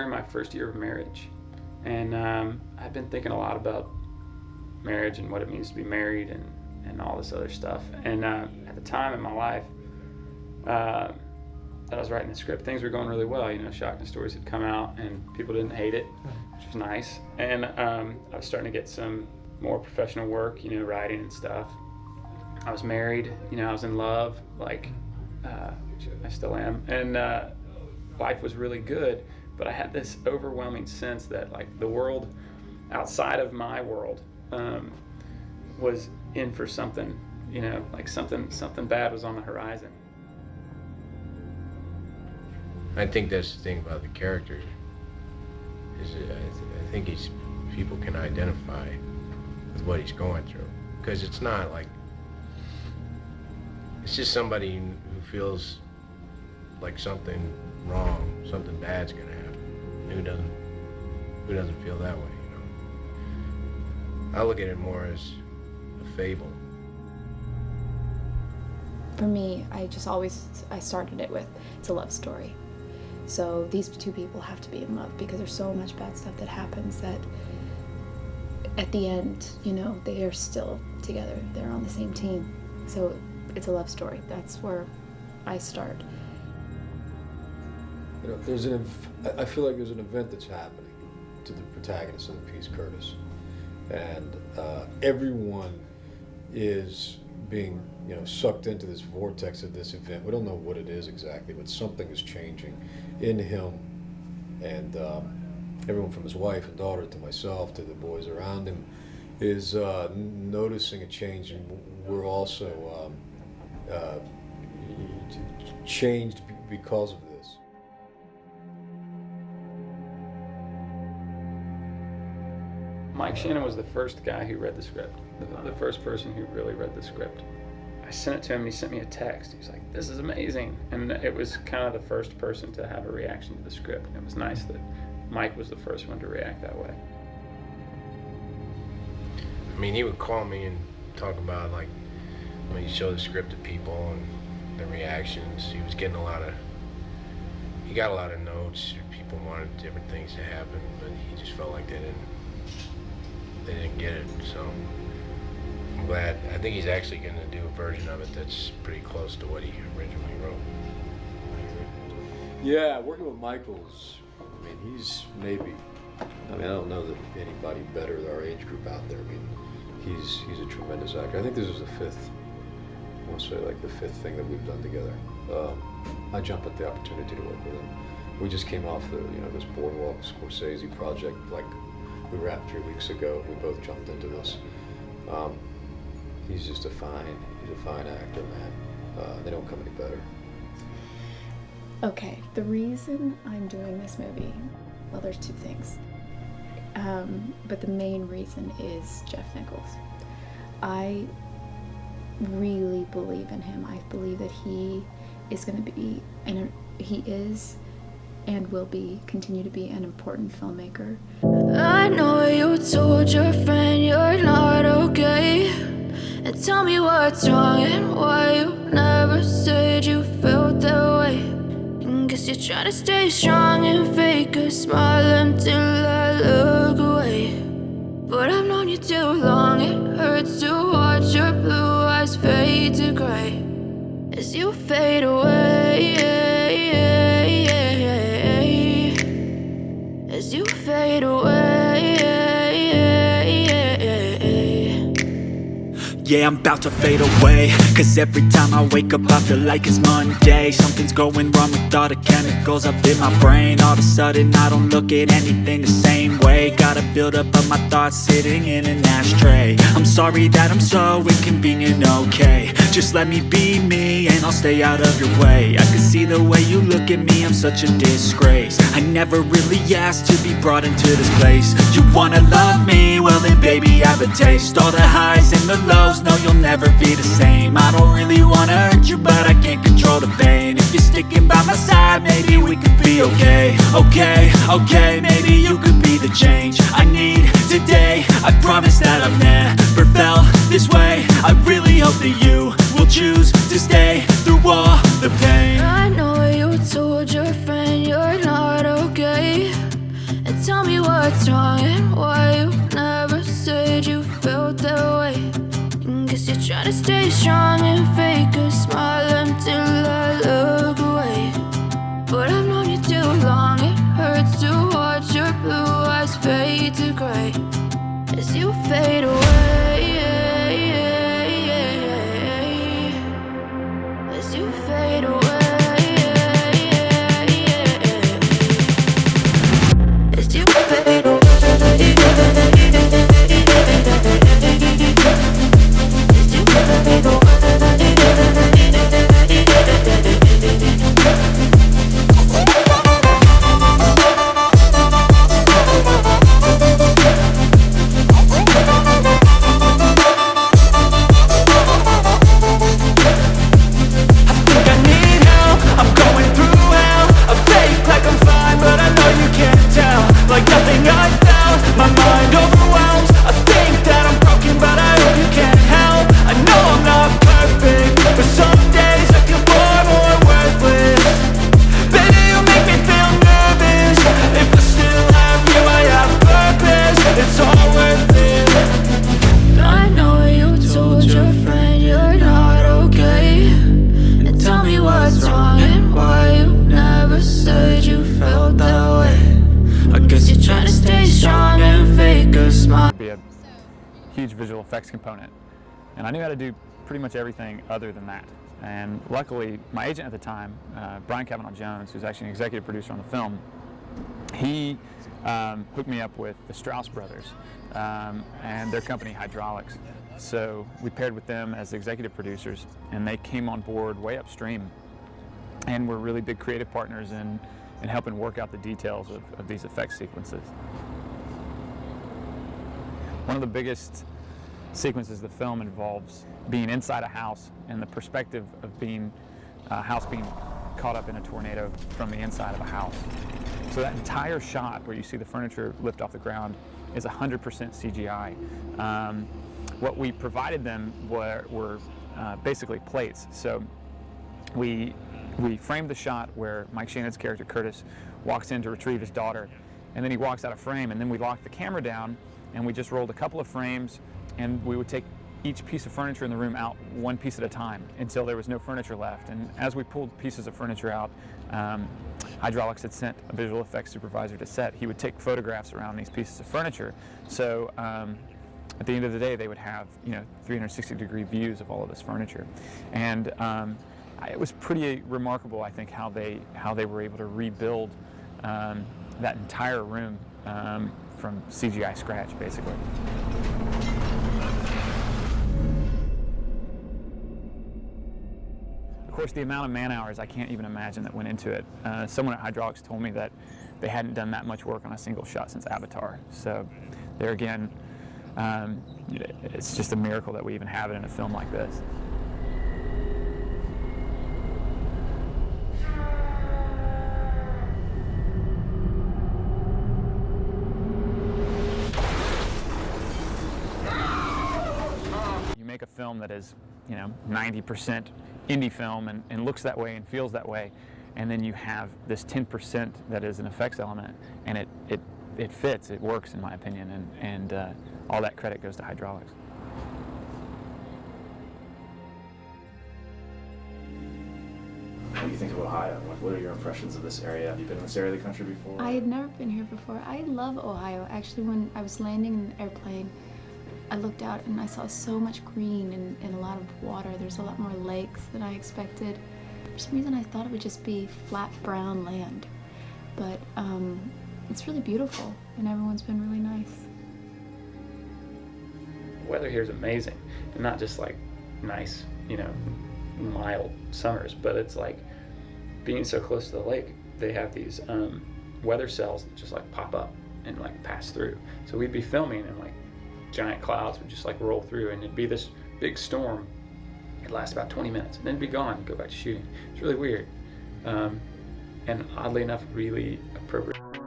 during my first year of marriage, and I've been thinking a lot about marriage and what it means to be married and all this other stuff. And at the time in my life that I was writing the script, things were going really well. You know, Shotgun Stories had come out and people didn't hate it, which was nice. And I was starting to get some more professional work, you know, writing and stuff. I was married, you know, I was in love, like I still am, and life was really good. But I had this overwhelming sense that like the world outside of my world was in for something, you know, like something bad was on the horizon. I think that's the thing about the character, is I think people can identify with what he's going through, because it's not like, it's just somebody who feels like something wrong, something bad's gonna happen. Who doesn't feel that way, you know? I look at it more as a fable. For me, I started it with, it's a love story. So these two people have to be in love because there's so much bad stuff that happens that at the end, you know, they are still together. They're on the same team. So it's a love story. That's where I start. You know, I feel like there's an event that's happening to the protagonist of the piece, Curtis, and everyone is being, you know, sucked into this vortex of this event. We don't know what it is exactly, but something is changing in him, and everyone from his wife and daughter to myself to the boys around him is noticing a change, and we're also changed because of this. Mike Shannon was the first guy who read the script, the first person who really read the script. I sent it to him and he sent me a text. He was like, "This is amazing." And it was kind of the first person to have a reaction to the script. And it was nice that Mike was the first one to react that way. I mean, he would call me and talk about, like, when he showed the script to people and the reactions. He got a lot of notes. People wanted different things to happen, but he just felt like they didn't get it. So I'm glad. I think he's actually going to do a version of it that's pretty close to what he originally wrote. Yeah, working with Michael's, I mean, he's maybe, I don't know that anybody better at our age group out there. I mean, he's a tremendous actor. I think this is the fifth thing that we've done together. I jumped at the opportunity to work with him. We just came off this Boardwalk Scorsese project, like we wrapped 3 weeks ago. We both jumped into this. He's just a fine actor, man. They don't come any better. Okay, the reason I'm doing this movie, well, there's two things. But the main reason is Jeff Nichols. I really believe in him. I believe that he is going to be, and he is and will continue to be an important filmmaker. I know you told your friend you're not okay, and tell me what's wrong and why you never said you felt that way. And guess you're trying to stay strong and fake a smile until I look away. But I've known you too long, it hurts to watch your blue eyes fade to gray as you fade away, as you fade away. Yeah, I'm about to fade away, cause every time I wake up I feel like it's Monday. Something's going wrong with all the chemicals up in my brain. All of a sudden I don't look at anything the same way. Got a build up of my thoughts sitting in an ashtray. I'm sorry that I'm so inconvenient, okay. Just let me be me and I'll stay out of your way. I can see the way you look at me, I'm such a disgrace. I never really asked to be brought into this place. You wanna love me? Well then baby have a taste. All the highs and the lows, no you'll never be the same. I don't really wanna hurt you, but I can't control the pain. If you're sticking by my side, maybe we could be okay. Okay, maybe you could be the change I need today. I promise that I've never felt this way. I really hope that you will choose to stay through all the pain. I know you told your friend you're not okay, what's wrong and why you never said you felt that way. Guess you're trying to stay strong and fake a smile until I look away. But I've known you too long, it hurts to watch your blue eyes fade to gray as you fade away. As you fade away. As you fade away. Huge visual effects component, and I knew how to do pretty much everything other than that. And luckily, my agent at the time, Brian Kavanaugh Jones, who's actually an executive producer on the film, he hooked me up with the Strauss brothers and their company Hydraulics. So we paired with them as executive producers, and they came on board way upstream, and were really big creative partners in helping work out the details of these effect sequences. One of the biggest sequences of the film involves being inside a house and the perspective of being a house being caught up in a tornado from the inside of a house. So that entire shot where you see the furniture lift off the ground is 100% CGI. What we provided them were basically plates. So we framed the shot where Mike Shannon's character Curtis walks in to retrieve his daughter, and then he walks out of frame, and then we locked the camera down and we just rolled a couple of frames, and we would take each piece of furniture in the room out one piece at a time until there was no furniture left. And as we pulled pieces of furniture out, Hydraulics had sent a visual effects supervisor to set. He would take photographs around these pieces of furniture. So at the end of the day, they would have 360-degree views of all of this furniture. And it was pretty remarkable, I think, how they were able to rebuild that entire room from CGI scratch, basically. Of course, the amount of man hours, I can't even imagine that went into it. Someone at Hydraulics told me that they hadn't done that much work on a single shot since Avatar. So there again, it's just a miracle that we even have it in a film like this. Make a film that is 90% indie film and looks that way and feels that way, and then you have this 10% that is an effects element, and it fits, it works in my opinion, and all that credit goes to Hydraulics. What do you think of Ohio? What are your impressions of this area? Have you been in this area of the country before? I had never been here before. I love Ohio. Actually, when I was landing in an airplane, I looked out and I saw so much green and a lot of water. There's a lot more lakes than I expected. For some reason I thought it would just be flat brown land. But it's really beautiful and everyone's been really nice. The weather here is amazing. And not just like nice, mild summers, but it's like being so close to the lake, they have these weather cells that just like pop up and like pass through. So we'd be filming and like giant clouds would just like roll through, and it'd be this big storm. It'd last about 20 minutes and then it'd be gone and go back to shooting. It's really weird. And oddly enough, really appropriate.